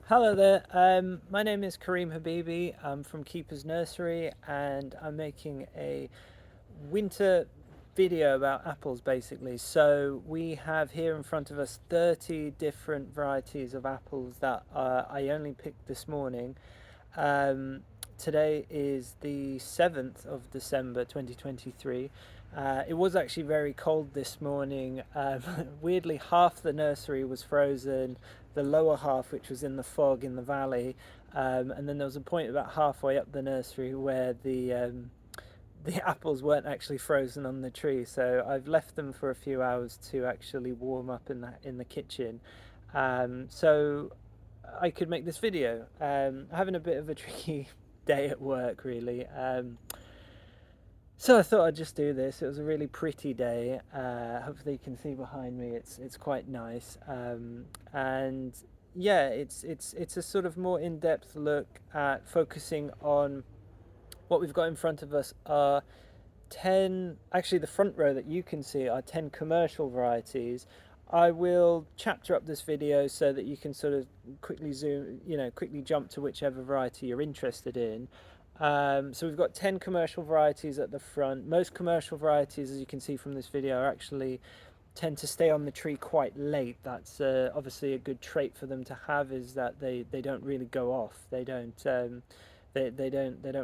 Hello there, my name is Kareem Habibi. I'm from Keeper's Nursery and I'm making a winter video about apples basically. So we have here in front of us 30 different varieties of apples that I only picked this morning. Um, Today is the 7th of December 2023. It was actually very cold this morning. Weirdly, half the nursery was frozen, the lower half, which was in the fog in the valley, and then there was a point about halfway up the nursery where the apples weren't actually frozen on the tree. So I've left them for a few hours to actually warm up in the kitchen. So I could make this video. Having a bit of a tricky day at work, really. So I thought I'd just do this. It was a really pretty day. Hopefully you can see behind me. It's quite nice. And yeah, it's a sort of more in-depth look at focusing on what we've got in front of us are 10, actually the front row that you can see are 10 commercial varieties. I will chapter up this video so that you can sort of quickly quickly jump to whichever variety you're interested in. So we've got 10 commercial varieties at the front. Most commercial varieties, as you can see from this video, are actually tend to stay on the tree quite late. That's obviously a good trait for them to have, is that they don't really go off. They don't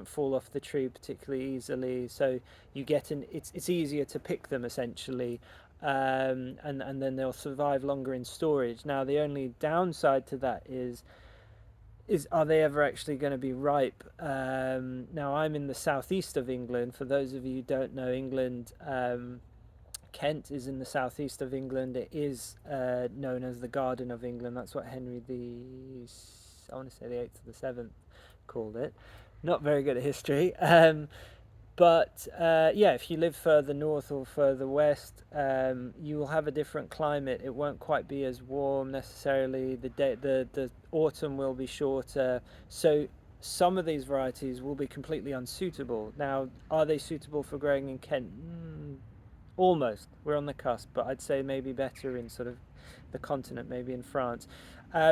fall off the tree particularly easily, so you get it's easier to pick them essentially, and then they'll survive longer in storage. Now the only downside to that is are they ever actually going to be ripe? Now I'm in the southeast of England. For those of you who don't know England, Kent is in the southeast of England. It is known as the Garden of England. That's what Henry I want to say the 8th or the 7th called it. Not very good at history. But yeah, if you live further north or further west, you will have a different climate. It won't quite be as warm necessarily. The autumn will be shorter. So some of these varieties will be completely unsuitable. Now, are they suitable for growing in Kent? Almost. We're on the cusp, but I'd say maybe better in sort of the continent, maybe in France.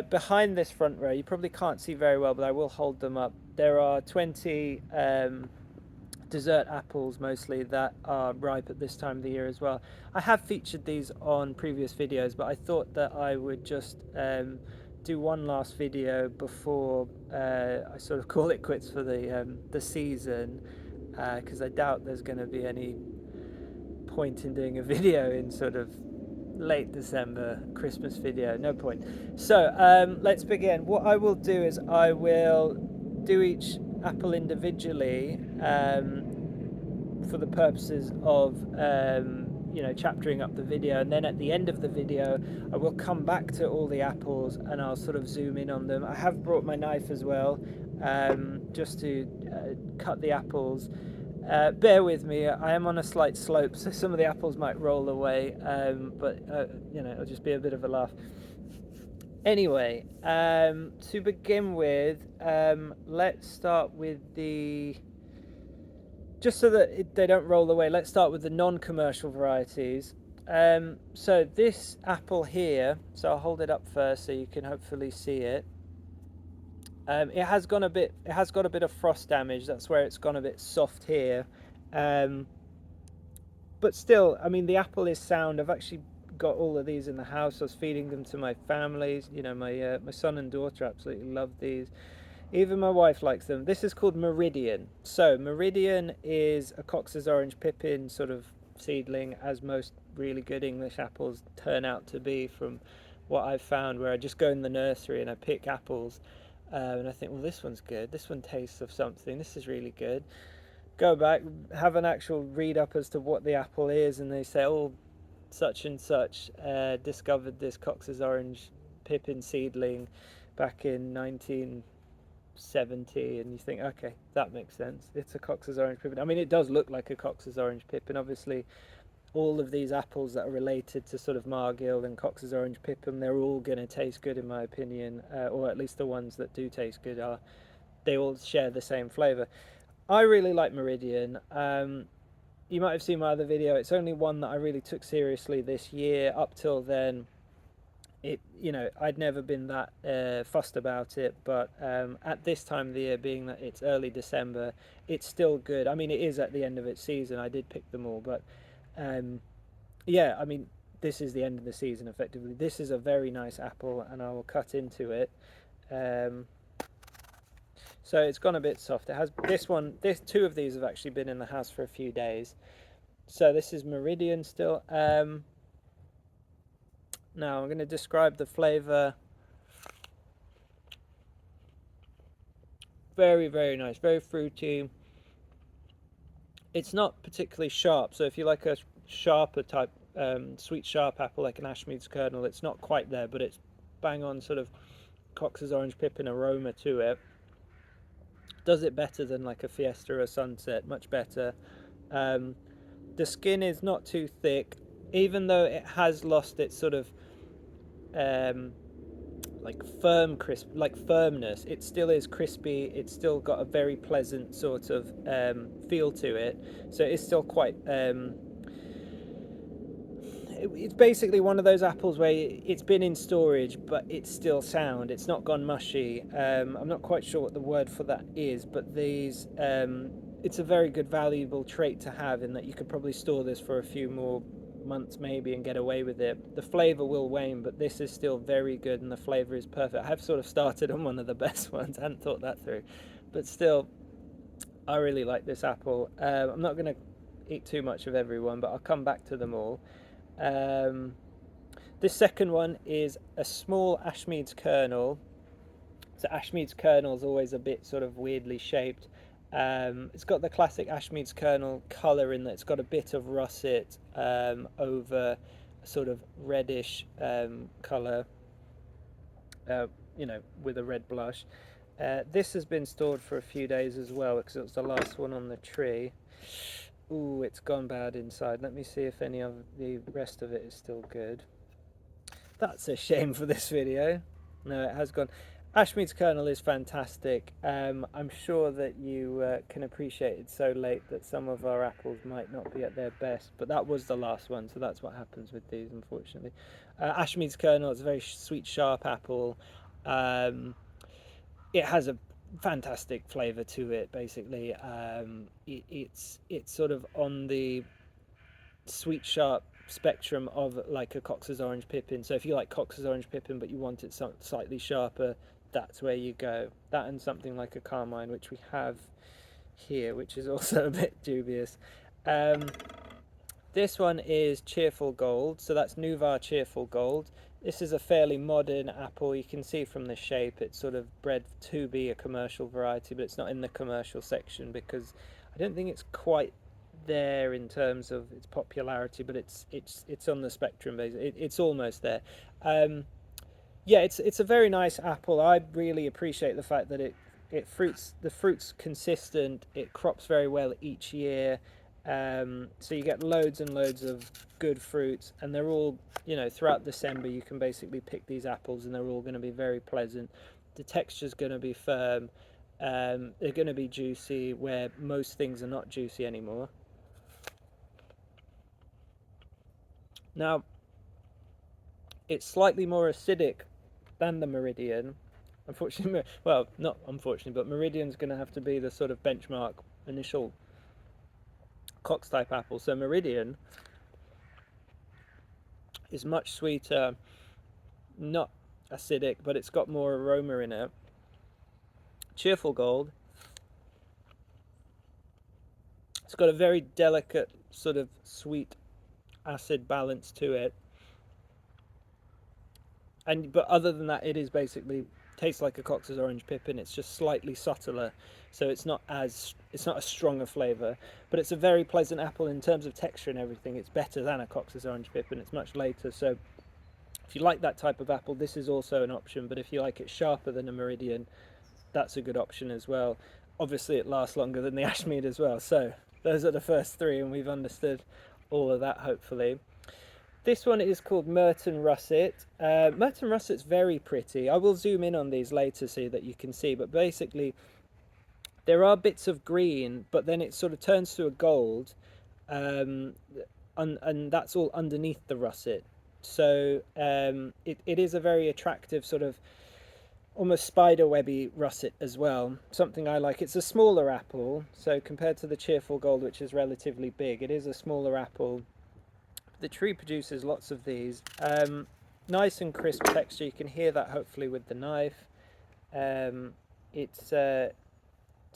Behind this front row, you probably can't see very well, but I will hold them up. There are 20 dessert apples mostly that are ripe at this time of the year as well. I have featured these on previous videos, but I thought that I would just do one last video before I sort of call it quits for the season, because I doubt there's going to be any point in doing a video in sort of late December, Christmas video, no point. So let's begin. What I will do is I will do each apple individually for the purposes of chaptering up the video, and then at the end of the video I will come back to all the apples and I'll sort of zoom in on them. I have brought my knife as well, just to cut the apples. Bear with me, I am on a slight slope, so some of the apples might roll away, but it'll just be a bit of a laugh. Anyway, to begin with, let's start with just so that they don't roll away, let's start with the non-commercial varieties. So this apple here, so I'll hold it up first so you can hopefully see it. It has got a bit of frost damage. That's where it's gone a bit soft here, but still, I mean, the apple is sound. I've actually got all of these in the house. I was feeding them to my families. My son and daughter absolutely love these. Even my wife likes them. This is called Meridian. So Meridian is a Cox's Orange Pippin sort of seedling, as most really good English apples turn out to be, from what I've found, where I just go in the nursery and I pick apples. And I think, well, this one's good. This one tastes of something. This is really good. Go back, have an actual read up as to what the apple is, and they say, oh, such and such discovered this Cox's Orange Pippin seedling back in 1970, and you think, okay, that makes sense. It's a Cox's Orange Pippin. I mean, it does look like a Cox's Orange Pippin. Obviously, all of these apples that are related to sort of Margill and Cox's Orange Pippin, they're all going to taste good in my opinion, or at least the ones that do taste good they all share the same flavour. I really like Meridian. You might have seen my other video. It's only one that I really took seriously this year. Up till then, it, you know, I'd never been that fussed about it, but at this time of the year, being that it's early December, it's still good. I mean, it is at the end of its season. I did pick them all, but yeah, I mean, this is the end of the season effectively. This is a very nice apple, and I will cut into it. Um, so it's gone a bit soft. It has this one. Two of these have actually been in the house for a few days. So this is Meridian still. Now I'm going to describe the flavour. Very, very nice. Very fruity. It's not particularly sharp. So if you like a sharper type, sweet sharp apple like an Ashmead's Kernel, it's not quite there, but it's bang on sort of Cox's Orange Pippin aroma to it. Does it better than like a Fiesta or Sunset, much better. The skin is not too thick, even though it has lost its sort of like firm crisp, like firmness. It still is crispy. It's still got a very pleasant sort of feel to it. So it's still quite. It's basically one of those apples where it's been in storage, but it's still sound. It's not gone mushy. I'm not quite sure what the word for that is, but these. It's a very good, valuable trait to have in that you could probably store this for a few more months maybe and get away with it. The flavour will wane, but this is still very good and the flavour is perfect. I have sort of started on one of the best ones. I hadn't thought that through, but still, I really like this apple. I'm not going to eat too much of every one, but I'll come back to them all. This second one is a small Ashmead's Kernel. So Ashmead's Kernel is always a bit sort of weirdly shaped. It's got the classic Ashmead's Kernel colour in that it's got a bit of russet over a sort of reddish colour, you know, with a red blush. This has been stored for a few days as well because it was the last one on the tree. Ooh, it's gone bad inside. Let me see if any of the rest of it is still good. That's a shame for this video. No, it has gone. Ashmead's Kernel is fantastic. I'm sure that you can appreciate it so late that some of our apples might not be at their best, but that was the last one, so that's what happens with these, unfortunately. Ashmead's Kernel is a very sweet, sharp apple. It has a fantastic flavour to it, basically. It's sort of on the sweet, sharp spectrum of like a Cox's Orange Pippin. So if you like Cox's Orange Pippin but you want it slightly sharper, that's where you go. That and something like a Karmijn, which we have here, which is also a bit dubious. This one is Cheerfull Gold, so that's Nuvar Cheerfull Gold. This is a fairly modern apple. You can see from the shape it's sort of bred to be a commercial variety, but it's not in the commercial section because I don't think it's quite there in terms of its popularity, but it's on the spectrum. It's almost there. Yeah, it's a very nice apple. I really appreciate the fact that the fruit's consistent. It crops very well each year. So you get loads and loads of good fruits, and they're all, you know, throughout December you can basically pick these apples and they're all going to be very pleasant. The texture's going to be firm. They're going to be juicy where most things are not juicy anymore. Now, it's slightly more acidic than the Meridian. Unfortunately, well, not unfortunately, but Meridian's going to have to be the sort of benchmark initial Cox type apple. So Meridian is much sweeter, not acidic, but it's got more aroma in it. Cheerfull Gold, it's got a very delicate sort of sweet acid balance to it, but other than that, it is basically tastes like a Cox's Orange Pippin. It's just slightly subtler, so it's not as strong a flavour, but it's a very pleasant apple in terms of texture and everything. It's better than a Cox's Orange Pippin. It's much later, so if you like that type of apple, this is also an option. But if you like it sharper than a Meridian, that's a good option as well. Obviously, it lasts longer than the Ashmead as well. So those are the first three, and we've understood all of that, hopefully. This one is called Merton Russet. Merton Russet's very pretty. I will zoom in on these later so that you can see, but basically there are bits of green, but then it sort of turns to a gold, and that's all underneath the russet. So it is a very attractive sort of almost spider webby russet as well. Something I like. It's a smaller apple, so compared to the Cheerfull Gold, which is relatively big, it is a smaller apple. The tree produces lots of these. Nice and crisp texture. You can hear that hopefully with the knife. It's a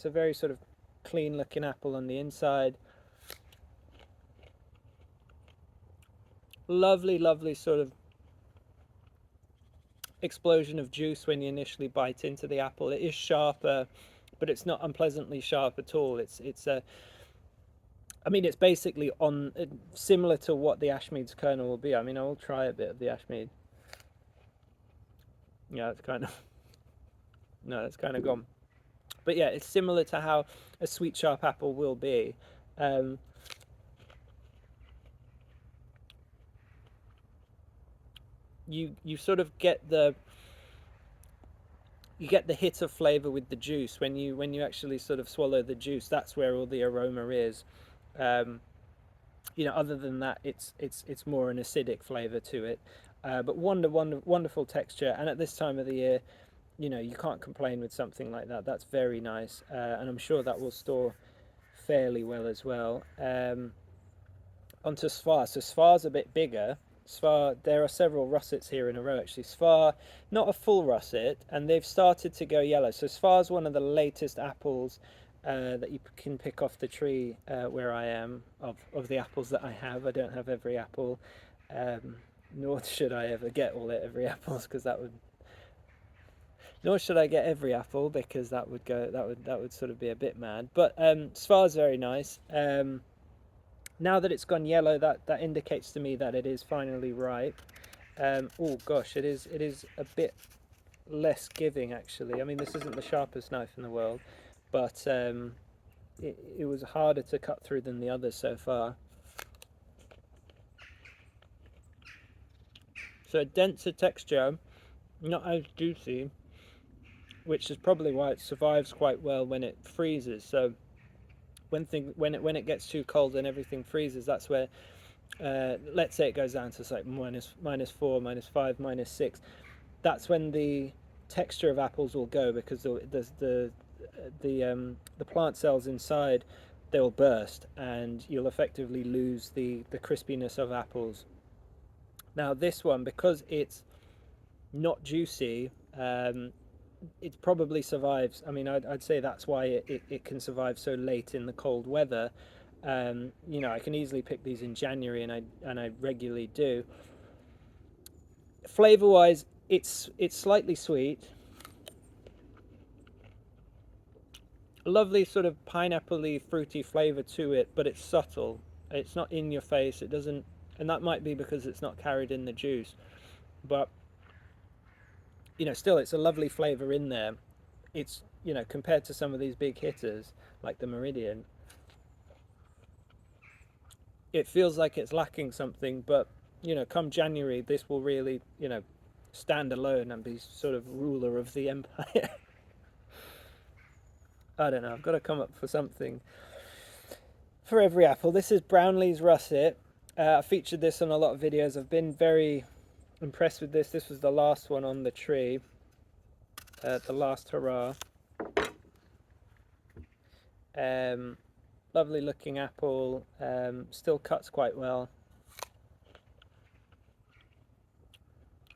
very sort of clean looking apple on the inside. Lovely, lovely sort of explosion of juice when you initially bite into the apple. It is sharper, but it's not unpleasantly sharp at all. It's I mean, it's basically on similar to what the Ashmead's kernel will be. I mean, I will try a bit of the Ashmead. Yeah, it's kind of no, it's kind of gone. But yeah, it's similar to how a sweet sharp apple will be. You sort of get the hit of flavor with the juice when you actually sort of swallow the juice. That's where all the aroma is. You know, other than that, it's more an acidic flavor to it. But wonderful texture, and at this time of the year, you know, you can't complain with something like that. That's very nice, and I'm sure that will store fairly well as well. Onto Swaar. So Swaar's a bit bigger. Swaar, there are several russets here in a row actually. Swaar, not a full russet, and they've started to go yellow. So Swaar's one of the latest apples that you can pick off the tree where I am, of the apples that I have. I don't have every apple, nor should I ever get every apples, because that would, nor should I get every apple, because that would sort of be a bit mad. But Swaar's very nice. Now that it's gone yellow, that indicates to me that it is finally ripe. Oh gosh, it is a bit less giving actually. I mean, this isn't the sharpest knife in the world, but it was harder to cut through than the others so far. So a denser texture, not as juicy, which is probably why it survives quite well when it freezes. So when it gets too cold and everything freezes, that's where let's say it goes down to like -4, -5, -6. That's when the texture of apples will go, because the plant cells inside, they will burst, and you'll effectively lose the crispiness of apples. Now this one, because it's not juicy, it probably survives. I mean, I'd say that's why it can survive so late in the cold weather. You know, I can easily pick these in January, and I regularly do. Flavor wise, it's slightly sweet, a lovely sort of pineapple-y, fruity flavor to it, but it's subtle. It's not in your face. It doesn't, and that might be because it's not carried in the juice, but you know, still it's a lovely flavor in there. It's, you know, compared to some of these big hitters like the Meridian, it feels like it's lacking something. But you know, come January, this will really, you know, stand alone and be sort of ruler of the empire. I don't know, I've got to come up for something for every apple. This is Brownlee's Russet. I featured this on a lot of videos. I've been very impressed with this. This was the last one on the tree, the last hurrah. Lovely looking apple, still cuts quite well.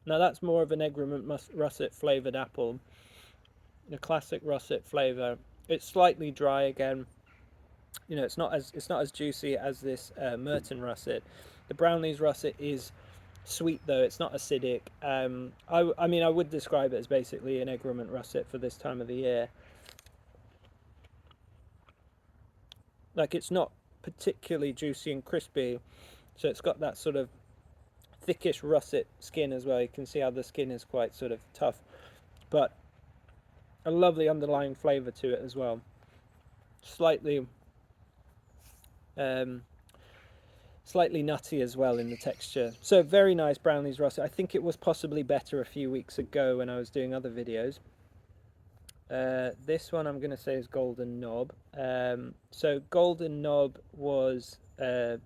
Now that's more of an Egremont russet flavoured apple, the classic russet flavour. It's slightly dry again. You know, it's not as juicy as this Merton Russet. The Brownlee's Russet is sweet though. It's not acidic. I mean, I would describe it as basically an Egremont Russet for this time of the year. Like, it's not particularly juicy and crispy, so it's got that sort of thickish russet skin as well. You can see how the skin is quite sort of tough, but a lovely underlying flavour to it as well. Slightly nutty as well in the texture. So very nice Brownlee's Russet. I think it was possibly better a few weeks ago when I was doing other videos. This one I'm going to say is Golden Knob. So Golden Knob was a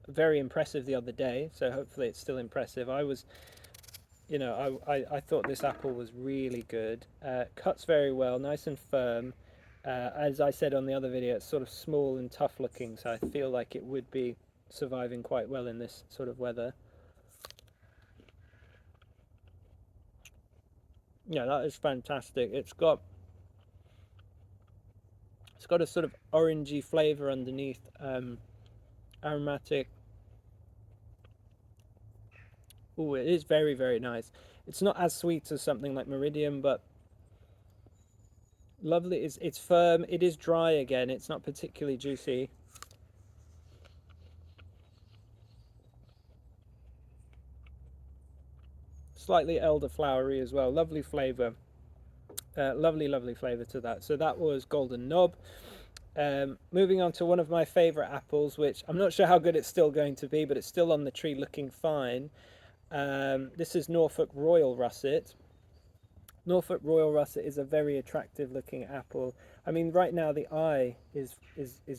very impressive the other day, so hopefully it's still impressive. I was, I thought this apple was really good. Cuts very well, nice and firm. As I said on the other video, it's sort of small and tough looking, so I feel like it would be surviving quite well in this sort of weather. Yeah, that is fantastic. It's got a sort of orangey flavour underneath, aromatic. Oh, it is very, very nice. It's not as sweet as something like Meridian, but lovely. It's firm. It is dry again. It's not particularly juicy. Slightly elderflowery as well. Lovely flavour. Lovely flavour to that. So that was Golden Knob. Moving on to one of my favourite apples, which I'm not sure how good it's still going to be, but it's still on the tree looking fine. This is Norfolk Royal Russet. Norfolk Royal Russet is a very attractive looking apple. I mean, right now the eye is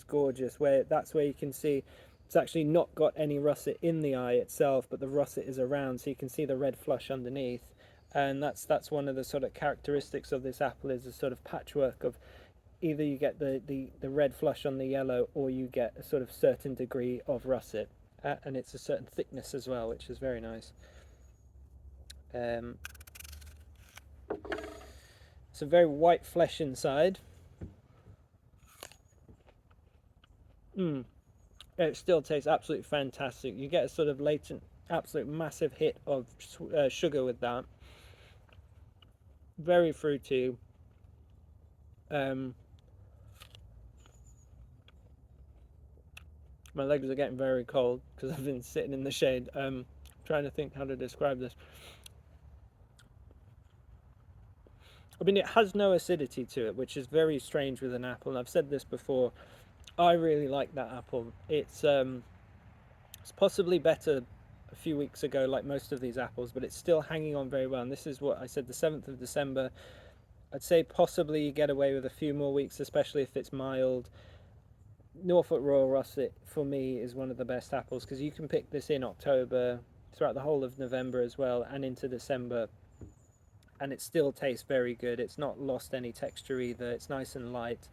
gorgeous, that's where you can see it's actually not got any russet in the eye itself, but the russet is around, so you can see the red flush underneath. And that's one of the sort of characteristics of this apple, is a sort of patchwork of either you get the red flush on the yellow, or you get a sort of certain degree of russet. And it's a certain thickness as well, which is very nice. It's a very white flesh inside. It still tastes absolutely fantastic. You get a sort of latent, absolute massive hit of sugar with that. Very fruity. My legs are getting very cold because I've been sitting in the shade. Trying to think how to describe this. I mean, it has no acidity to it, which is very strange with an apple. And I've said this before. I really like that apple. It's possibly better a few weeks ago, like most of these apples, but it's still hanging on very well. And this is what I said, the 7th of December. I'd say possibly you get away with a few more weeks, especially if it's mild. Norfolk Royal Russet for me is one of the best apples, because you can pick this in October, throughout the whole of November as well, and into December, and it still tastes very good. It's not lost any texture either. It's nice and light.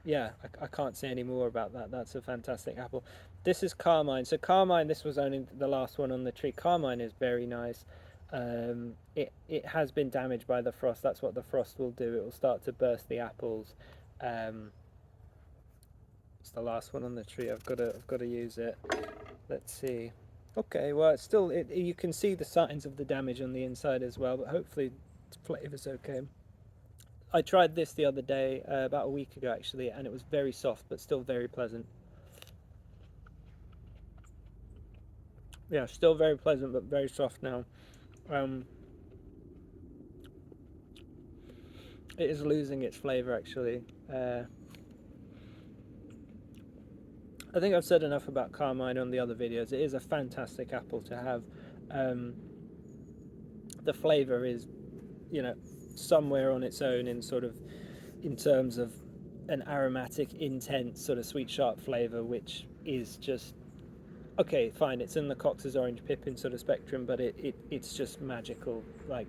Yeah, I can't say any more about that. That's a fantastic apple. This is Karmijn. So Karmijn, this was only the last one on the tree. Karmijn is very nice. It has been damaged by the frost. That's what the frost will do. It will start to burst the apples. It's the last one on the tree. I've got to use it. Let's see. Okay, well, it's still, you can see the signs of the damage on the inside as well, but hopefully the flavour's okay. I tried this the other day, about a week ago actually, and it was very soft, but still very pleasant. Yeah, still very pleasant, but very soft now. It is losing its flavour actually. I think I've said enough about Karmijn on the other videos. It is a fantastic apple to have. The flavour is, somewhere on its own in terms of an aromatic, intense, sort of sweet, sharp flavour, which is just, okay, fine, it's in the Cox's Orange Pippin sort of spectrum, but it's just magical. Like,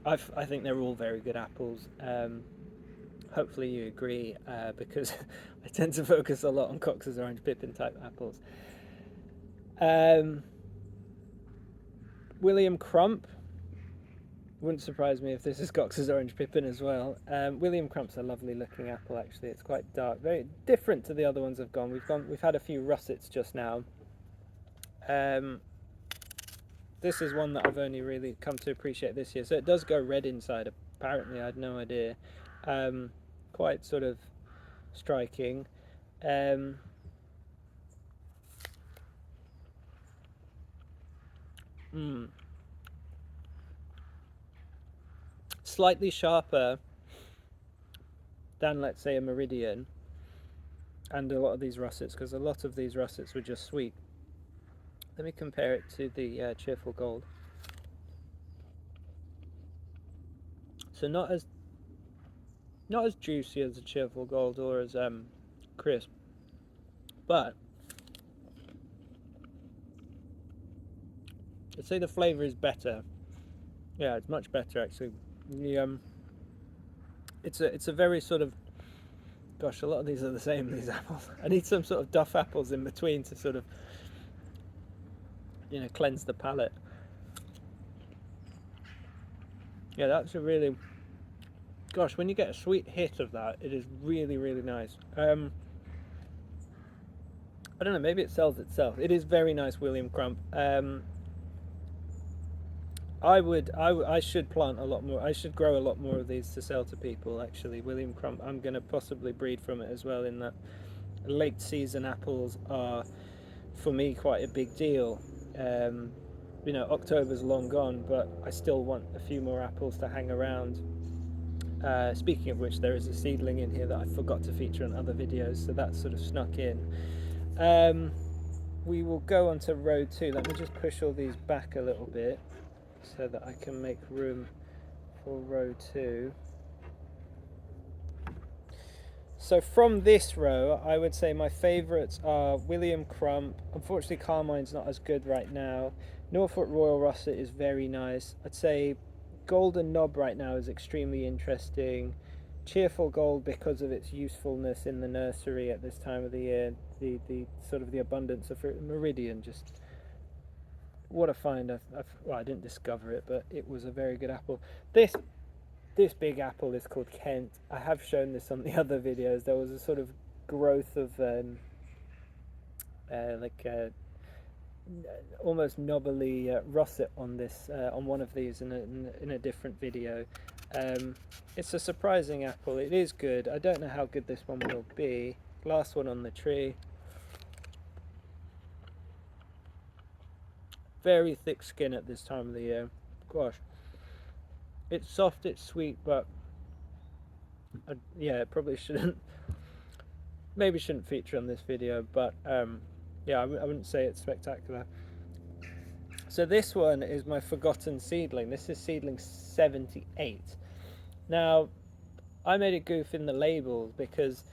I think they're all very good apples. Hopefully you agree, because I tend to focus a lot on Cox's Orange Pippin type apples. William Crump. Wouldn't surprise me if this is Cox's Orange Pippin as well. William Crump's a lovely looking apple actually. It's quite dark, very different to the other ones I've gone. We've had a few russets just now. This is one that I've only really come to appreciate this year. So it does go red inside, apparently. I had no idea. Quite sort of striking. Slightly sharper than, let's say, a Meridian and a lot of these russets, because a lot of these russets were just sweet. Let me compare it to the Cheerfull Gold. So not as juicy as the Cheerfull Gold or as crisp, but I'd say the flavour is better. Yeah, it's much better actually. The it's a very sort of, gosh, a lot of these are the same, these apples. I need some sort of duff apples in between to sort of, you know, cleanse the palate. Yeah, that's a really, gosh, when you get a sweet hit of that, it is really, really nice. I don't know, maybe it sells itself. It is very nice, William Crump. I should plant a lot more. I should grow a lot more of these to sell to people. Actually, William Crump, I'm going to possibly breed from it as well. In that, late season apples are, for me, quite a big deal. You know, October's long gone, but I still want a few more apples to hang around. Speaking of which, there is a seedling in here that I forgot to feature in other videos, so that sort of snuck in. We will go on to row 2. Let me just push all these back a little bit so that I can make room for row 2. So from this row, I would say my favourites are William Crump. Unfortunately, Karmijn's not as good right now. Norfolk Royal Russet is very nice. I'd say Golden Knob right now is extremely interesting. Cheerfull Gold, because of its usefulness in the nursery at this time of the year, the sort of the abundance of fruit. Meridian, just what a find. Well, I didn't discover it, but it was a very good apple. This big apple is called Kent. I have shown this on the other videos. There was a sort of growth of almost knobbly russet on this on one of these in a different video. It's a surprising apple. It is good. I don't know how good this one will be. Last one on the tree. Very thick skin at this time of the year. Gosh, it's soft, it's sweet, but yeah, it probably shouldn't. Maybe shouldn't feature on this video, but yeah, I wouldn't say it's spectacular. So this one is my forgotten seedling. This is seedling 78. Now, I made a goof in the labels because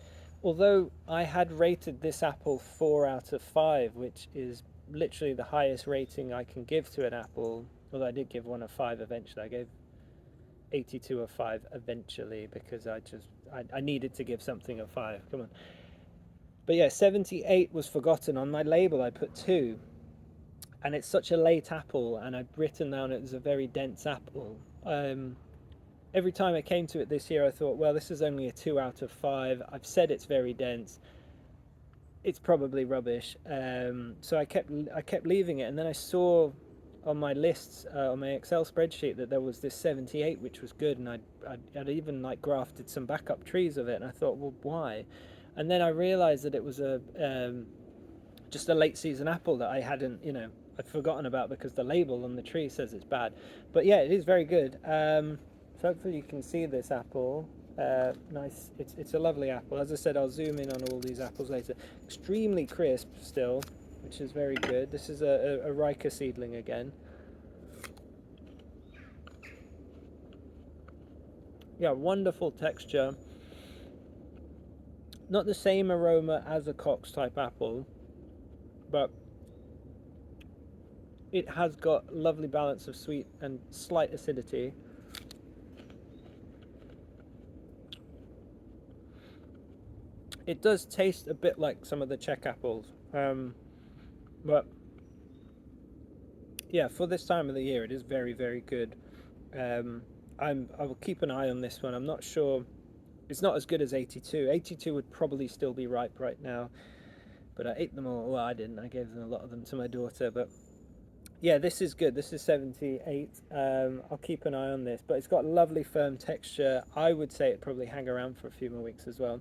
although I had rated this apple 4 out of 5, which is literally the highest rating I can give to an apple, although I did give one a 5 eventually. I gave 82 a 5 eventually because I needed to give something a 5. Come on. But yeah, 78 was forgotten. On my label I put 2, and it's such a late apple, and I've written down it as a very dense apple. Every time I came to it this year I thought, well, this is only a 2 out of 5. I've said it's very dense. It's probably rubbish. So I kept leaving it, and then I saw on my lists on my Excel spreadsheet that there was this 78 which was good, and I'd even like grafted some backup trees of it, and I thought, well, why? And then I realized that it was a just a late season apple that I hadn't, you know, I'd forgotten about because the label on the tree says it's bad. But yeah, it is very good. So hopefully you can see this apple. Nice, it's a lovely apple. As I said, I'll zoom in on all these apples later. Extremely crisp still, which is very good. This is a Riker seedling again. Yeah, wonderful texture. Not the same aroma as a Cox type apple, but it has got a lovely balance of sweet and slight acidity. It does taste a bit like some of the Czech apples, but yeah, for this time of the year, it is very, very good. I will keep an eye on this one. I'm not sure. It's not as good as 82. 82 would probably still be ripe right now, but I ate them all. Well, I didn't. I gave them a lot of them to my daughter, but yeah, this is good. This is 78. I'll keep an eye on this, but it's got lovely firm texture. I would say it'd probably hang around for a few more weeks as well.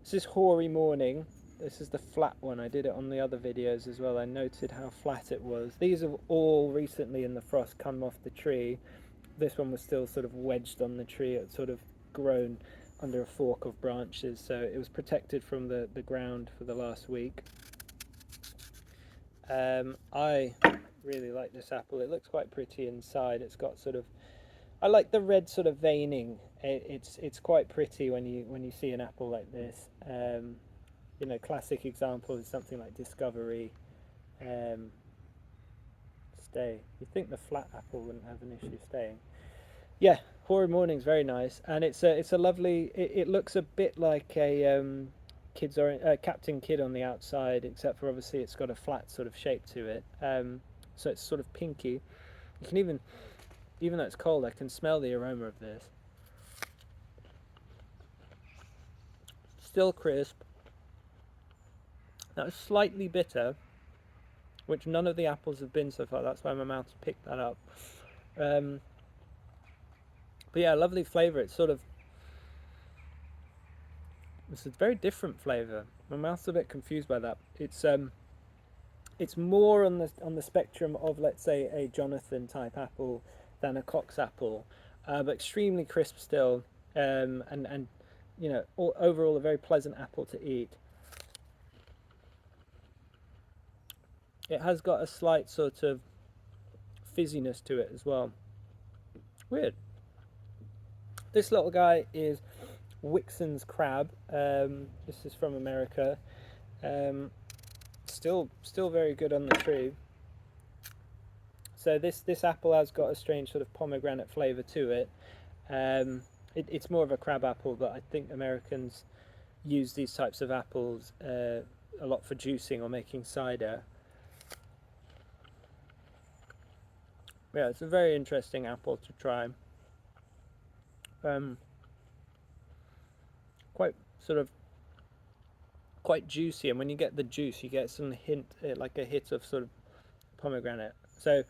This is Hoary Morning. This is the flat one. I did it on the other videos as well. I noted how flat it was. These have all recently in the frost come off the tree. This one was still sort of wedged on the tree. It sort of grown under a fork of branches, so it was protected from the ground for the last week. I really like this apple. It looks quite pretty inside. It's got sort of, I like the red sort of veining. It's quite pretty when you see an apple like this. You know, classic example is something like Discovery. stay. You'd think the flat apple wouldn't have an issue staying. Yeah, Hoary Morning's very nice, and it's a lovely. It looks a bit like a Captain Kidd on the outside, except for obviously it's got a flat sort of shape to it. So it's sort of pinky. You can even though it's cold, I can smell the aroma of this. Still crisp. That was slightly bitter, which none of the apples have been so far. That's why my mouth's picked that up. But yeah, lovely flavour. It's a very different flavour. My mouth's a bit confused by that. It's more on the spectrum of, let's say, a Jonathan type apple than a Cox apple, but extremely crisp still, and you know, overall a very pleasant apple to eat. It has got a slight sort of fizziness to it as well. Weird. This little guy is Wickson's crab. This is from America. Still very good on the tree. So this apple has got a strange sort of pomegranate flavour to it. It's more of a crab apple, but I think Americans use these types of apples a lot for juicing or making cider. Yeah, it's a very interesting apple to try. Quite juicy, and when you get the juice, you get some hint, like a hit of sort of pomegranate. So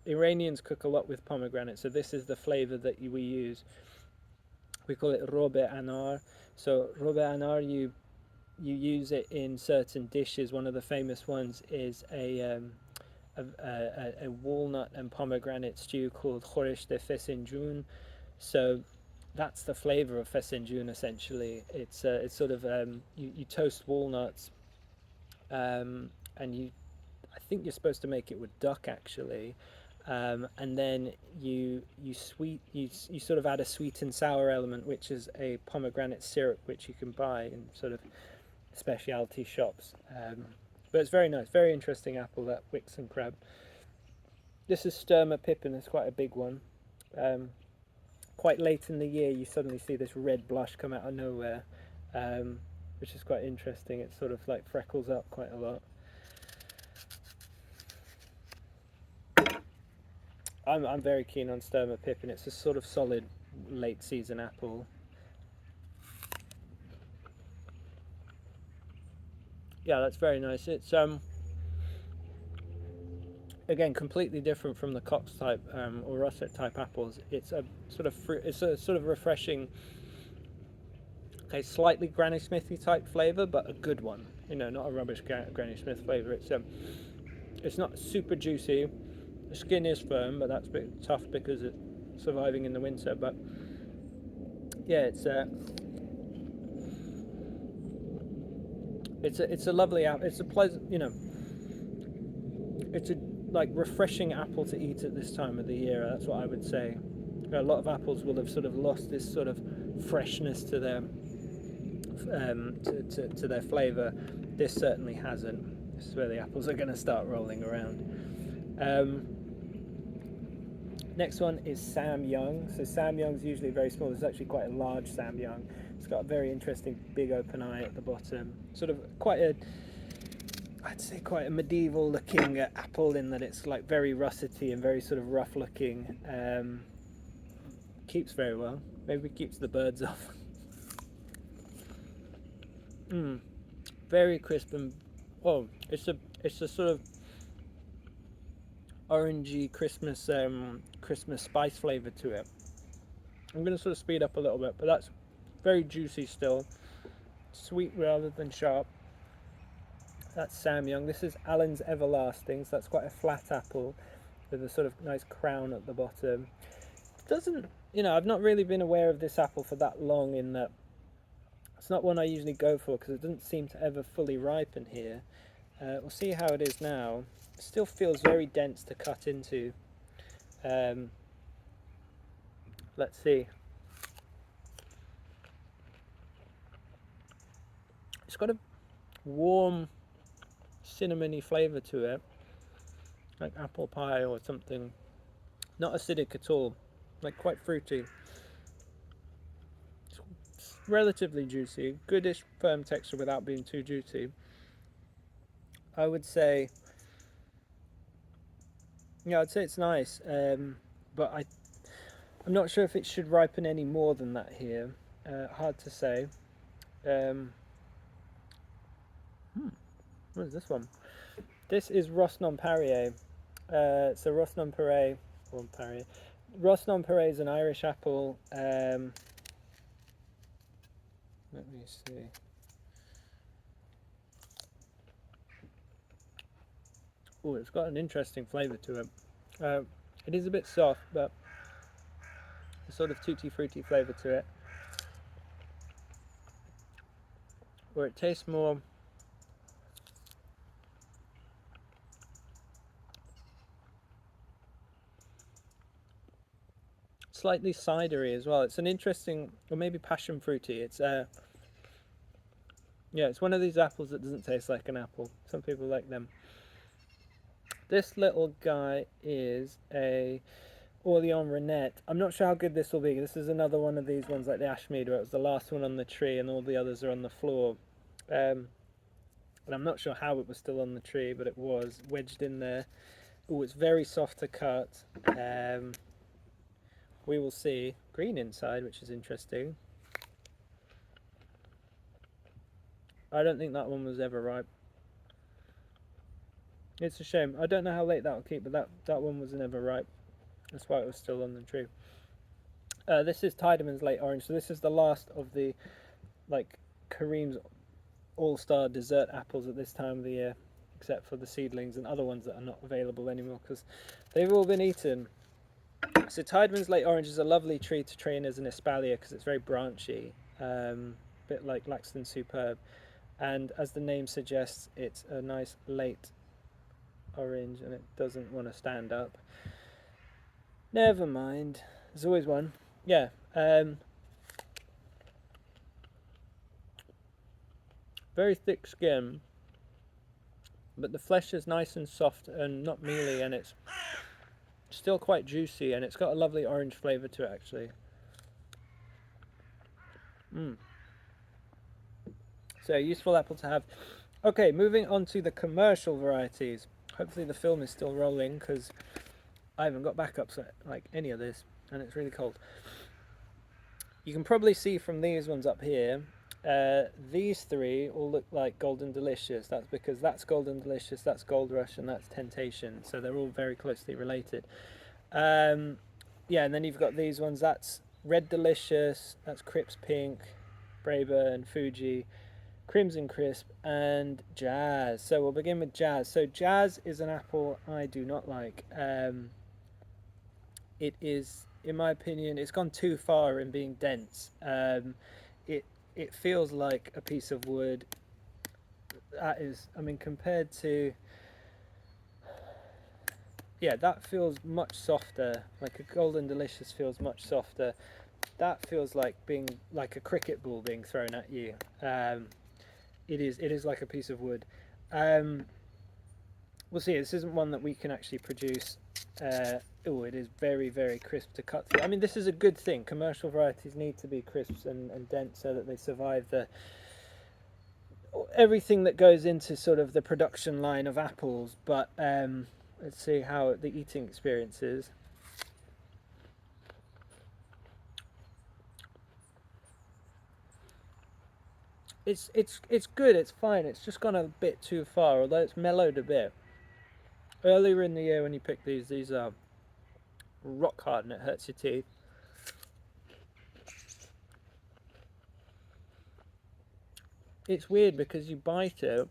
Iranians cook a lot with pomegranate, so this is the flavour that we use. We call it robe anar. So robe anar, you use it in certain dishes. One of the famous ones is a walnut and pomegranate stew called khoresh de fesenjoun. So that's the flavour of fesenjoun essentially. It's sort of you toast walnuts, and I think you're supposed to make it with duck actually, and then you sort of add a sweet and sour element, which is a pomegranate syrup, which you can buy in sort of specialty shops. But it's very nice, very interesting apple, that Wickson crab. This is Sturmer Pippin. It's quite a big one. Quite late in the year, you suddenly see this red blush come out of nowhere, which is quite interesting. It sort of like freckles up quite a lot. I'm very keen on Sturmer Pippin. It's a sort of solid late season apple. Yeah, that's very nice. It's again completely different from the Cox type or Russet type apples. It's a sort of refreshing, okay, slightly Granny Smithy type flavour, but a good one. You know, not a rubbish Granny Smith flavour. It's not super juicy. The skin is firm, but that's a bit tough because it's surviving in the winter. But yeah, it's a lovely apple. It's a pleasant, you know, it's a like refreshing apple to eat at this time of the year. That's what I would say. A lot of apples will have sort of lost this sort of freshness to their to their flavour. This certainly hasn't. This is where the apples are going to start rolling around. Next one is Sam Young. So Sam Young's usually very small. This is actually quite a large Sam Young. It's got a very interesting big open eye at the bottom. Sort of I'd say quite a medieval looking apple, in that it's like very russety and very sort of rough looking. Keeps very well. Maybe keeps the birds off. Very crisp, and it's a sort of orangey Christmas spice flavour to it. I'm going to sort of speed up a little bit, but that's very juicy still, sweet rather than sharp. That's Sam Young. This is Allen's Everlasting, so that's quite a flat apple with a sort of nice crown at the bottom. Doesn't, you know, I've not really been aware of this apple for that long, in that it's not one I usually go for because it doesn't seem to ever fully ripen here. We'll see how it is now. It still feels very dense to cut into. Let's see. It's got a warm cinnamony flavour to it. like apple pie or something. Not acidic at all, like quite fruity. It's relatively juicy, goodish firm texture without being too juicy. I would say, yeah, I'd say it's nice, but I'm not sure if it should ripen any more than that here. Hard to say. What is this one? This is Ross Nonpareil. So Ross Nonpareil, or Pareil. Ross Nonpareil is an Irish apple. Let me see. Oh, it's got an interesting flavour to it. It is a bit soft, but a sort of tutti fruity flavour to it. Where it tastes more slightly cidery as well. It's an interesting, or maybe passion fruity. It's yeah, it's one of these apples that doesn't taste like an apple. Some people like them. This little guy is a Orleans Reinette. I'm not sure how good this will be. This is another one of these ones like the Ashmead where it was the last one on the tree and all the others are on the floor. And I'm not sure how it was still on the tree, but it was wedged in there. Oh, it's very soft to cut. We will see. Green inside, which is interesting. I don't think that one was ever ripe. It's a shame. I don't know how late that'll keep, but that one was never ripe. That's why it was still on the tree. This is Tydman's late orange. So this is the last of the like Kareem's all-star dessert apples at this time of the year, except for the seedlings and other ones that are not available anymore because they've all been eaten. So Tydman's late orange is a lovely tree to train as an espalier because it's very branchy, bit like Laxton Superb, and as the name suggests, it's a nice late orange and it doesn't want to stand up. Never mind, there's always one. Yeah, very thick skin, but the flesh is nice and soft and not mealy, and it's still quite juicy, and it's got a lovely orange flavour to it actually. So useful apple to have. Okay, moving on to the commercial varieties. Hopefully the film is still rolling because I haven't got backups like any of this, and it's really cold. You can probably see from these ones up here, these three all look like Golden Delicious. That's because that's Golden Delicious, that's Goldrush, and that's Tentation. So they're all very closely related. Yeah, and then you've got these ones. That's Red Delicious, that's Cripp's Pink, Braeburn, Fuji, Crimson Crisp, and Jazz. So we'll begin with Jazz. So Jazz is an apple I do not like. It is, in my opinion, it's gone too far in being dense. It feels like a piece of wood. That is, I mean, compared to, yeah, that feels much softer. Like a Golden Delicious feels much softer. That feels like being like a cricket ball being thrown at you. It is like a piece of wood. We'll see. This isn't one that we can actually produce. Oh, it is very, very crisp to cut through. I mean, this is a good thing. Commercial varieties need to be crisp and dense so that they survive everything that goes into sort of the production line of apples. But let's see how the eating experience is. It's good. It's fine. It's just gone a bit too far, although it's mellowed a bit. Earlier in the year when you pick these are rock hard and it hurts your teeth. It's weird because you bite it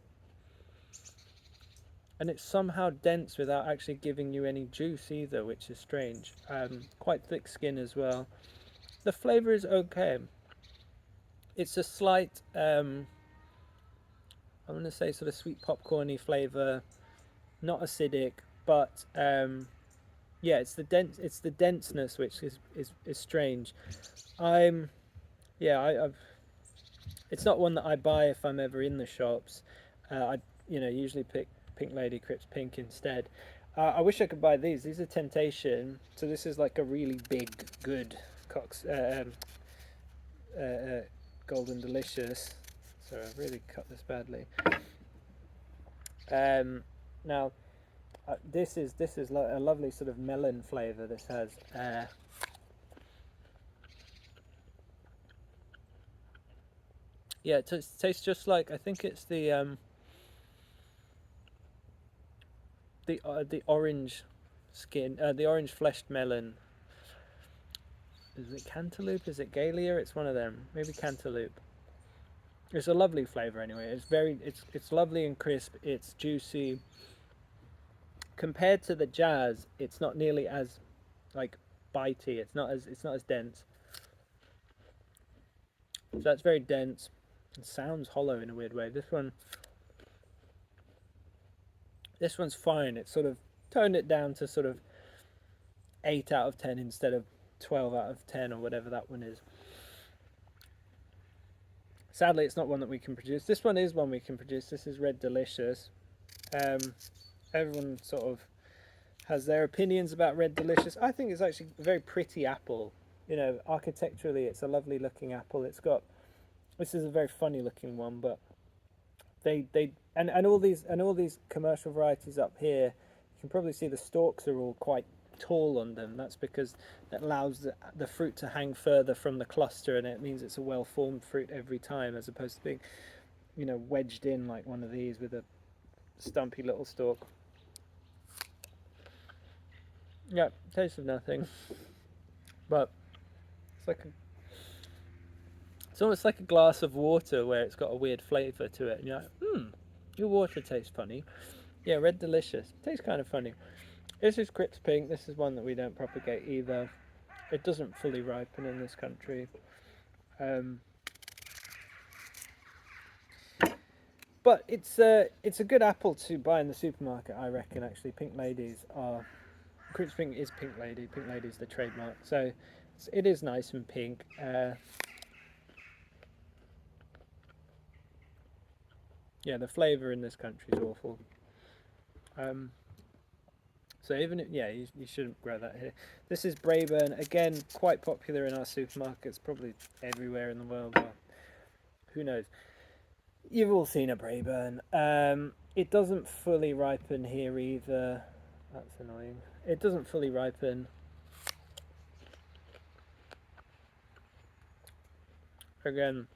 and it's somehow dense without actually giving you any juice either, which is strange. Quite thick skin as well. The flavour is okay. It's a slight, I'm going to say sort of sweet popcorny flavour, not acidic, but yeah, it's the denseness which is strange. It's not one that I buy if I'm ever in the shops. I usually pick Pink Lady Cripp's Pink instead. I wish I could buy these. These are Tentation. So this is like a really big, good Cox, Golden Delicious. Sorry, I've really cut this badly. Now, this is a lovely sort of melon flavour. This has. Yeah, it tastes just like, I think it's the orange skin, the orange fleshed melon. Is it cantaloupe? Is it Galia? It's one of them. Maybe cantaloupe. It's a lovely flavour anyway. It's lovely and crisp. It's juicy. Compared to the Jazz, it's not nearly as like bitey. It's not as dense. So that's very dense. It sounds hollow in a weird way. This one's fine. It's sort of toned it down to sort of 8 out of 10 instead of 12 out of 10 or whatever that one is. Sadly, it's not one that we can produce. This one is one we can produce. This is Red Delicious. Everyone sort of has their opinions about Red Delicious. I think it's actually a very pretty apple. You know, architecturally, it's a lovely looking apple. This is a very funny looking one, but all these commercial varieties up here, you can probably see the stalks are all quite tall on them. That's because that allows the fruit to hang further from the cluster, and it means it's a well-formed fruit every time, as opposed to being, you know, wedged in like one of these with a stumpy little stalk. Yeah, taste of nothing, but it's almost like a glass of water where it's got a weird flavour to it, and you're like, your water tastes funny. Yeah, Red Delicious tastes kind of funny. This is Cripp's Pink. This is one that we don't propagate either. It doesn't fully ripen in this country. But it's a good apple to buy in the supermarket, I reckon, actually. Pink Ladies are... Cripp's Pink is Pink Lady. Pink Lady is the trademark. So it is nice and pink. Yeah, the flavour in this country is awful. So even you shouldn't grow that here. This is Braeburn, again quite popular in our supermarkets, probably everywhere in the world. Well, who knows? You've all seen a Braeburn. It doesn't fully ripen here either. That's annoying. It doesn't fully ripen. Again,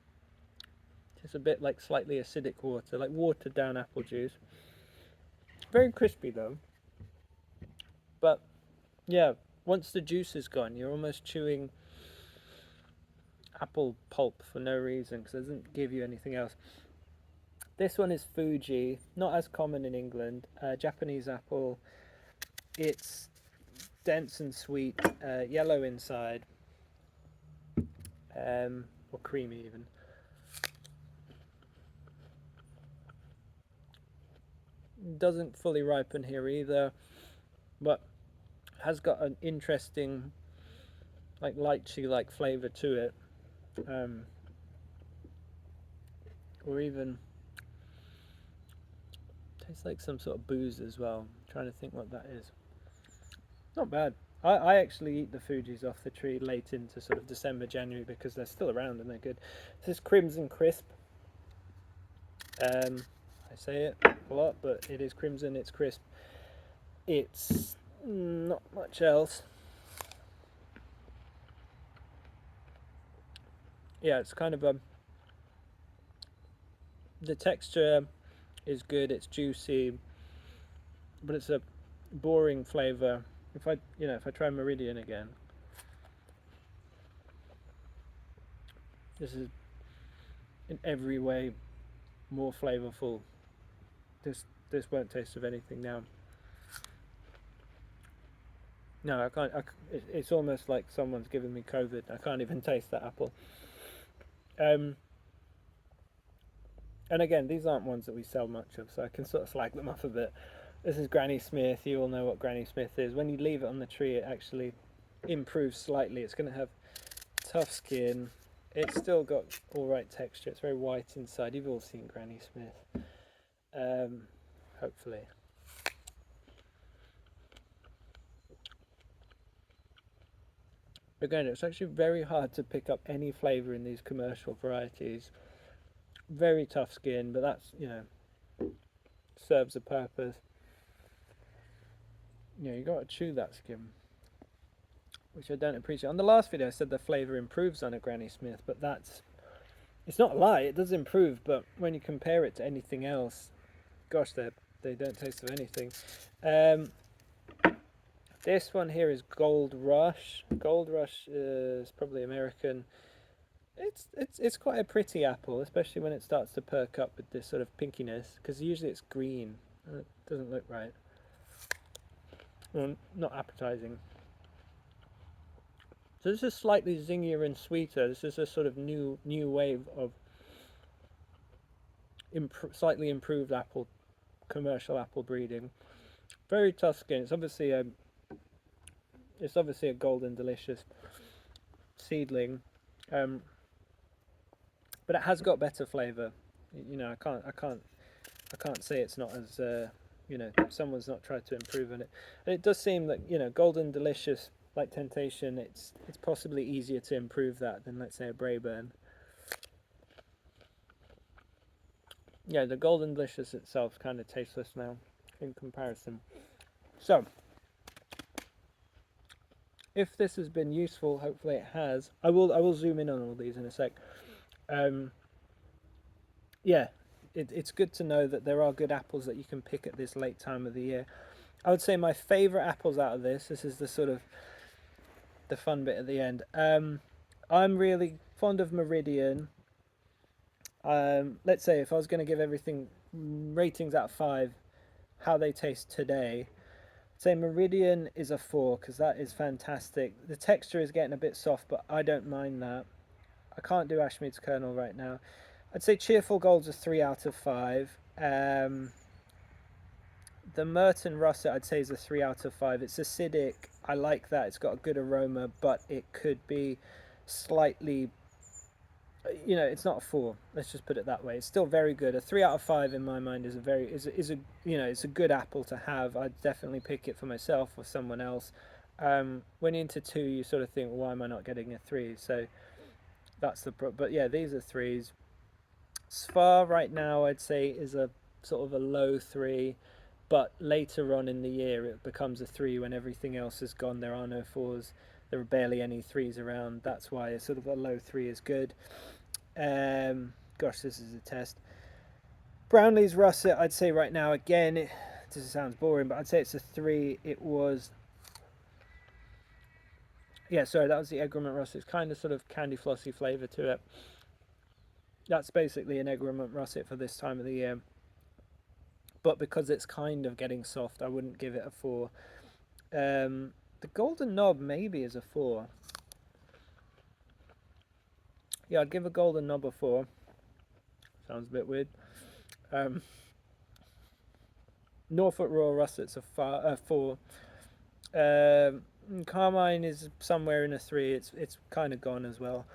it's a bit like slightly acidic water, like watered down apple juice. Very crispy though. But yeah, once the juice is gone, you're almost chewing apple pulp for no reason, because it doesn't give you anything else. This one is Fuji, not as common in England. Japanese apple. It's dense and sweet, yellow inside, or creamy even. Doesn't fully ripen here either, but has got an interesting, like lychee-like flavour to it, or even tastes like some sort of booze as well. I'm trying to think what that is. Not bad. I actually eat the Fujis off the tree late into sort of December, January, because they're still around and they're good. This is Crimson Crisp. I say it a lot, but it is crimson, it's crisp. It's not much else. Yeah, it's kind of the texture is good, it's juicy, but it's a boring flavour. If I try Meridian again, this is in every way more flavourful. This won't taste of anything now. No, I can't. It's almost like someone's given me COVID. I can't even taste that apple. And again, these aren't ones that we sell much of, so I can sort of slag them off a bit. This is Granny Smith. You all know what Granny Smith is. When you leave it on the tree, it actually improves slightly. It's going to have tough skin. It's still got all right texture. It's very white inside. You've all seen Granny Smith. Hopefully. Again, it's actually very hard to pick up any flavour in these commercial varieties. Very tough skin, but that's, you know, serves a purpose. You know, you got to chew that skin, which I don't appreciate. On the last video, I said the flavour improves on a Granny Smith, but it's not a lie. It does improve, but when you compare it to anything else, gosh, they don't taste of anything. This one here is Goldrush. Goldrush is probably American. It's quite a pretty apple, especially when it starts to perk up with this sort of pinkiness, because usually it's green and it doesn't look right. Well, not appetizing. So this is slightly zingier and sweeter. This is a sort of new wave of slightly improved commercial apple breeding. Very tough skin. It's obviously a golden delicious seedling, but it has got better flavour. You know, I can't say it's not as you know, someone's not tried to improve on it. And it does seem that, you know, golden delicious like Tentation, it's possibly easier to improve that than, let's say, a Braeburn. Yeah, the golden delicious itself kind of tasteless now in comparison. So if this has been useful, hopefully it has. I will zoom in on all these in a sec. Yeah, it's good to know that there are good apples that you can pick at this late time of the year. I would say my favourite apples out of this is the sort of the fun bit at the end. I'm really fond of Meridian. Let's say if I was going to give everything ratings out of 5, how they taste today, I'd say Meridian is a 4 because that is fantastic. The texture is getting a bit soft, but I don't mind that. I can't do Ashmead's Kernel right now. I'd say Cheerfull Gold's a 3 out of 5. The Merton Russet I'd say is a 3 out of 5. It's acidic. I like that. It's got a good aroma, but it could be slightly, you know, it's not a 4. Let's just put it that way. It's still very good. A 3 out of 5 in my mind is a you know, it's a good apple to have. I'd definitely pick it for myself or someone else. When you're into 2, you sort of think, well, why am I not getting a 3? So that's the but yeah, these are 3s. Swaar right now I'd say is a sort of a low 3, but later on in the year it becomes a 3 when everything else is gone. There are no 4s, there are barely any 3s around. That's why a sort of a low 3 is good. Gosh, this is a test. Brownlee's Russet I'd say right now, again, it sounds boring, but I'd say it's a 3. It was, yeah, sorry, that was the Egremont Russet. It's kind of sort of candy flossy flavour to it. That's basically an Egremont Russet for this time of the year. But because it's kind of getting soft, I wouldn't give it a 4. The Golden Knob maybe is a 4. Yeah, I'd give a Golden Knob a 4. Sounds a bit weird. Norfolk Royal Russet's a 4. Karmijn is somewhere in a 3. It's kind of gone as well.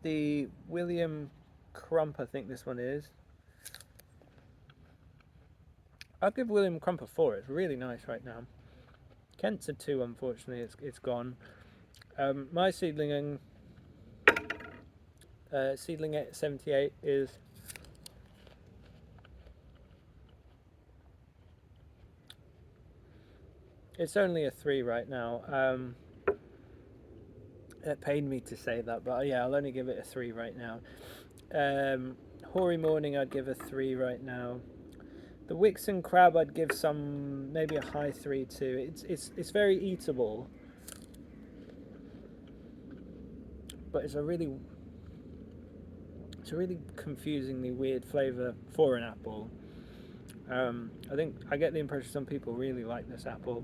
The William Crump, I think this one is. I'll give William Crump a 4. It's really nice right now. Kent's a 2, unfortunately. It's gone. My Seedling Seedling 78 is it's only a 3 right now. It pained me to say that, but yeah, I'll only give it a 3 right now. Hoary Morning I'd give a 3 right now. The Wickson Crab I'd give maybe a high 3 to. It's very eatable, but it's a really confusingly weird flavour for an apple. I think I get the impression some people really like this apple,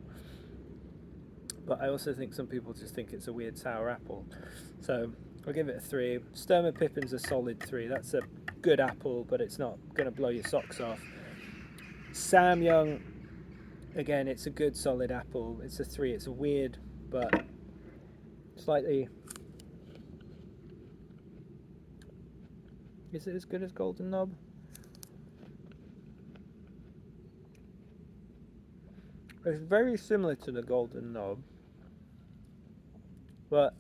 but I also think some people just think it's a weird sour apple. So I'll give it a 3. Sturmer Pippin's a solid 3. That's a good apple, but it's not going to blow your socks off. Sam Young, again, it's a good solid apple. It's a 3. It's a weird, but slightly. Is it as good as Golden Knob? It's very similar to the Golden Knob. but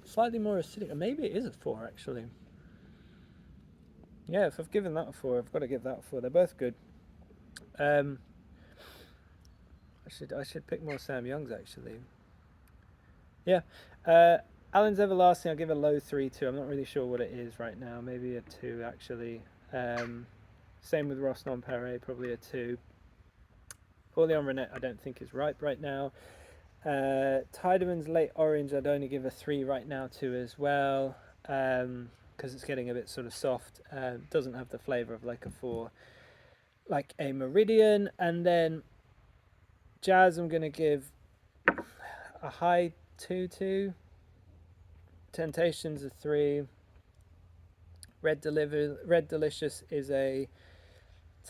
slightly more acidic. Maybe it is a 4 actually. Yeah, if I've given that a 4, I've got to give that a 4. They're both good. I should pick more Sam Youngs actually. Yeah. Alan's Everlasting, I'll give a low 3 to. I'm not really sure what it is right now. Maybe a 2 actually. Same with Ross Nonpareil, probably a 2. Orleans Reinette I don't think is ripe right now. Tydman's Late Orange I'd only give a 3 right now to as well, because it's getting a bit sort of soft. Doesn't have the flavour of like a 4, like a Meridian. And then Jazz I'm going to give a high 2 to. Temptation's a 3. Red Delicious is a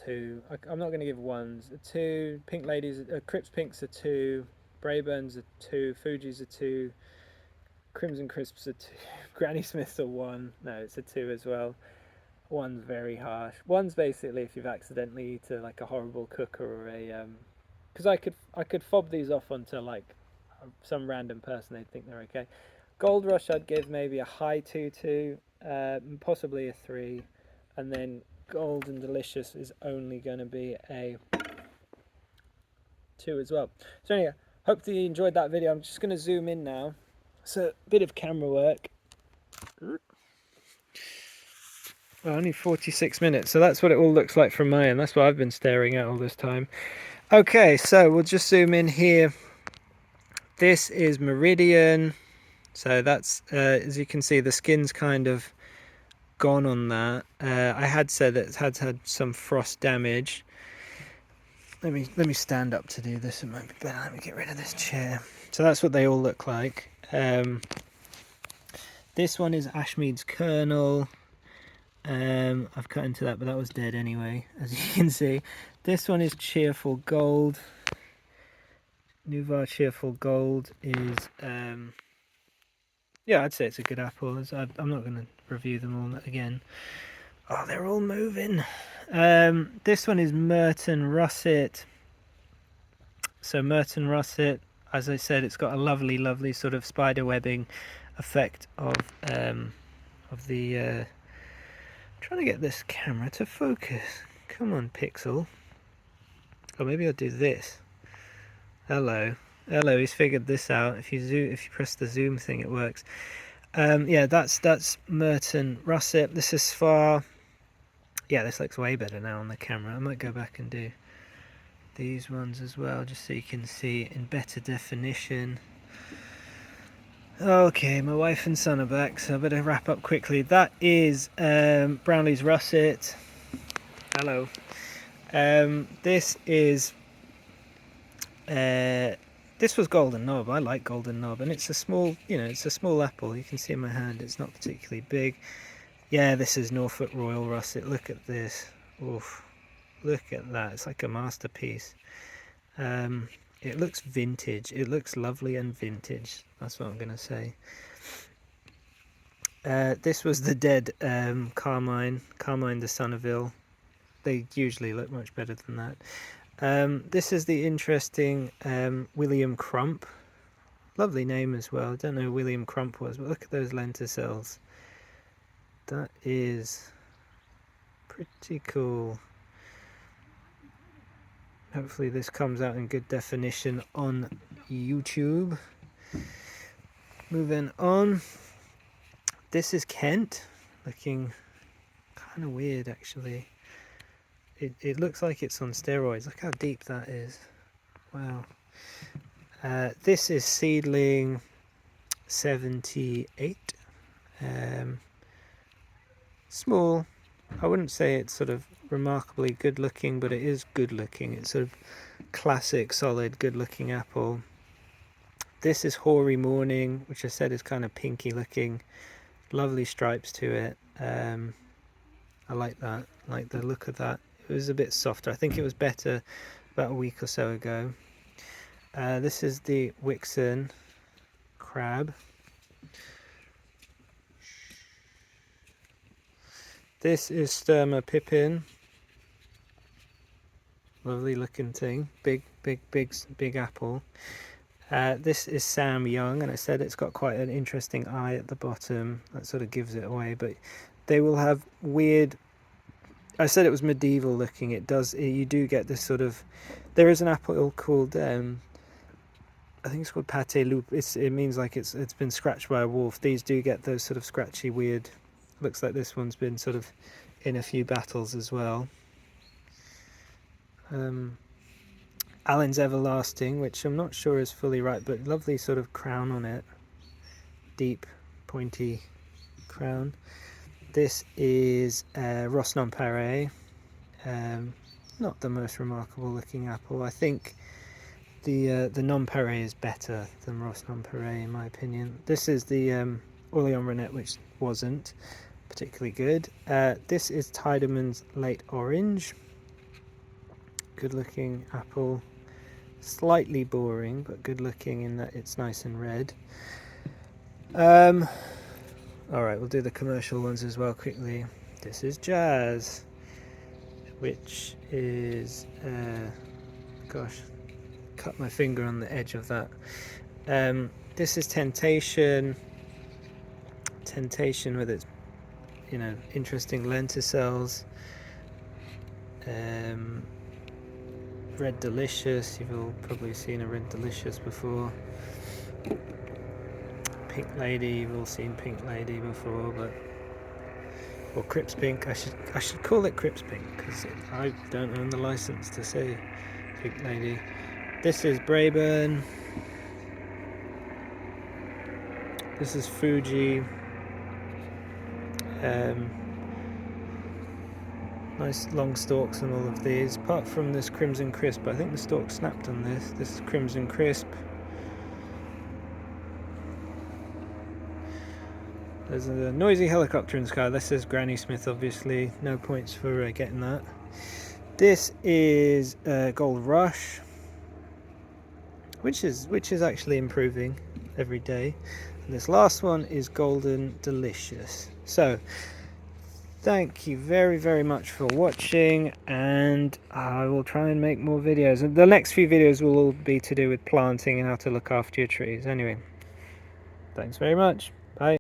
2. I'm not going to give 1s. A 2. Pink Ladies, Cripp's Pink's a 2. Braeburn's a 2. Fuji's a 2. Crimson Crisp's a 2. Granny Smith's a 1. No, it's a 2 as well. 1's very harsh. 1's basically if you've accidentally eaten like a horrible cooker or a because I could fob these off onto like some random person, they'd think they're okay. Goldrush I'd give maybe a high 2 to, possibly a 3, and then Golden Delicious is only going to be a 2 as well. So anyway, hope that you enjoyed that video. I'm just going to zoom in now. So a bit of camera work. Well, only 46 minutes, so that's what it all looks like from my end. That's what I've been staring at all this time. Okay, so we'll just zoom in here. This is Meridian. So that's, as you can see, the skin's kind of gone on that. I had said that it had some frost damage. Let me stand up to do this. It might be better. Let me get rid of this chair. So that's what they all look like. This one is Ashmead's Kernel. I've cut into that, but that was dead anyway, as you can see. This one is Cheerfull Gold. Nuvar Cheerfull Gold is, yeah, I'd say it's a good apple. I'm not going to review them all again. Oh, they're all moving. This one is Merton Russet. So Merton Russet, as I said, it's got a lovely sort of spider webbing effect of the... trying to get this camera to focus. Come on, Pixel. Or maybe I'll do this. Hello, he's figured this out. If you press the zoom thing, it works. Yeah, that's Merton Russet. This is Swaar. Yeah, this looks way better now on the camera. I might go back and do these ones as well, just so you can see in better definition. Okay, my wife and son are back, so I better wrap up quickly. That is Brownlee's Russet. Hello. This is... this was Golden Knob. I like Golden Knob, and it's a small, it's a small apple. You can see in my hand, it's not particularly big. Yeah, this is Norfolk Royal Russet. Look at this. Oof. Look at that. It's like a masterpiece. It looks vintage. It looks lovely and vintage. That's what I'm going to say. This was the dead Karmijn De Sonnaville. They usually look much better than that. This is the interesting William Crump. Lovely name as well. I don't know who William Crump was, but look at those lenticels. That is pretty cool. Hopefully this comes out in good definition on YouTube. Moving on. This is Kent. Looking kind of weird actually. It looks like it's on steroids. Look how deep that is. Wow. This is Seedling 78. Small. I wouldn't say it's sort of remarkably good looking, but it is good looking. It's sort of classic, solid, good looking apple. This is Hoary Morning, which I said is kind of pinky looking. Lovely stripes to it. I like that. I like the look of that. It was a bit softer. I think it was better about a week or so ago. This is the Wickson Crab. This is Sturmer Pippin. Lovely looking thing. Big apple. This is Sam Young, and I said it's got quite an interesting eye at the bottom. That sort of gives it away, but they will have weird... I said it was medieval looking. It does. You do get this sort of... There is an apple called... I think it's called pâté loup. It means like it's been scratched by a wolf. These do get those sort of scratchy, weird... Looks like this one's been sort of in a few battles as well. Allen's Everlasting, which I'm not sure is fully right, but lovely sort of crown on it. Deep, pointy crown. This is Ross Nonpareil. Not the most remarkable looking apple. I think the Nonpareil is better than Ross Nonpareil in my opinion. This is the Orléans Reinette, which wasn't particularly good. This is Tydman's Late Orange. Good looking apple. Slightly boring, but good looking in that it's nice and red. Alright, we'll do the commercial ones as well quickly. This is Jazz, which is... gosh, cut my finger on the edge of that. This is Tentation. Tentation with its, interesting lenticels. Red Delicious, you've all probably seen a Red Delicious before. Pink Lady, you've all seen Pink Lady before, but... Or Cripp's Pink, I should call it Cripp's Pink, because I don't own the license to say Pink Lady. This is Braeburn. This is Fuji. Nice long stalks on all of these, apart from this Crimson Crisp. I think the stalk snapped on this. This is Crimson Crisp. There's a noisy helicopter in the sky. This is Granny Smith, obviously. No points for getting that. This is Goldrush, which is actually improving every day. And this last one is Golden Delicious. So, thank you very much for watching, and I will try and make more videos. And the next few videos will all be to do with planting and how to look after your trees. Anyway, thanks very much.